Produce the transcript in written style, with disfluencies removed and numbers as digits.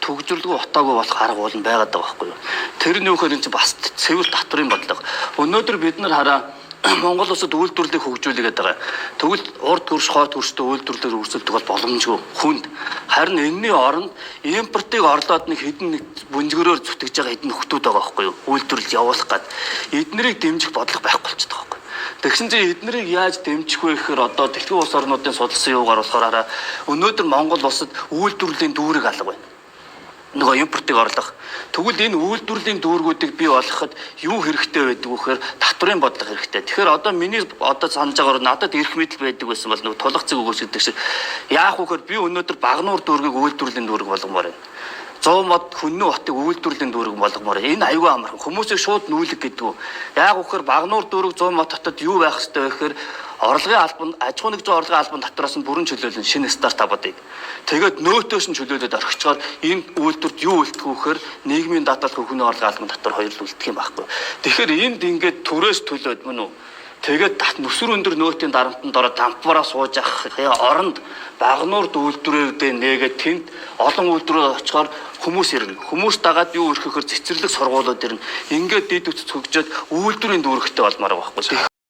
Төгжрлгүй утаагүй болох арга уул нь байгаад байгаа байхгүй юу. Тэр нь юу гэхээр энэ бас цэвэр татврын бодлого. Өнөөдөр бид нар хараа Монгол улсад үйлдвэрлэлийг хөгжүүлээд байгаа. Тэгвэл урд хөрш хойд хөрштэй үйлдвэрлэлээр өрсөлдөх бол боломжгүй хүнд. Харин энэний оронд импортыг орлоод нэг хэдэн бүнзгөрөөр зүтгэж байгаа хэдэн нөхдүүд байгаа байхгүй юу. Үйлдвэрлэл явуулах гад эднэрийг дэмжих бодлого байхгүй болчиход байгаа байхгүй. Тэгсэн чинь эднэрийг яаж дэмжих вэ гэхээр одоо дэлхийн улс орнуудын судалсан юугаар болохоор хараа өнөөдөр Монгол улсад үйлдвэрлэлийн дүүрэг алга байна. Нөгөө импортыг орлох. Тэгвэл энэ үйлдвэрлэлийн дүүргүүдийг бий болгоход юу хэрэгтэй байдаг вэ гэхээр татврын бодлого хэрэгтэй. Тэгэхээр одоо миний санаж байгаагаар надад эрх мэдэл байдаг байсан бол нөгөө тулах цэг өгөөс гэдэг шиг яах вэ гэхээр би өнөөдөр Багнуур дүүргийг үйлдвэрлэлийн дүүрэг болгомоор байна. 100 мод Хүннү хотыг үйлдвэрлэлийн дүүрэг болгомоор байна. Энэ аюул амархан. Хүмүүсийг шууд нүүлэг гэдэг үү. Яах вэ гэхээр Багнуур дүүрэг 100 мод хотод юу байх ёстой вэ гэхээр орлогын албан, аж ахуйн нэгжийн орлогын албан татвараас нь бүрэн чөлөөлөн шинэ стартапуудыг. Тэгээд нөөтөөс нь чөлөөлөд орхичоор энэ үйлдвэрт юу үлдэх вэ гэхээр нийгмийн даатгал хөрхөний орлогын албан татвар хоёр л үлдэх юм байхгүй. Тэгэхээр энд ингээд төрөөс төлөөд мөн үү. Тэгээд нүсэр өндөр нөөтийн дарамтанд ороод дампаараа сууж авах оронд Багнуур үйлдвэрүүдээ нээгээд тэнд олон үйлдвэрүүд очихоор хүмүүс ирнэ. Хүмүүс дагаад юу өрхөхөр цэцэрлэг сургуулиуд ирнэ. Ингээд дид үтц хөгжөөд үйлдвэрийн дүүрэгтэй болмоор байгаа байхгүй.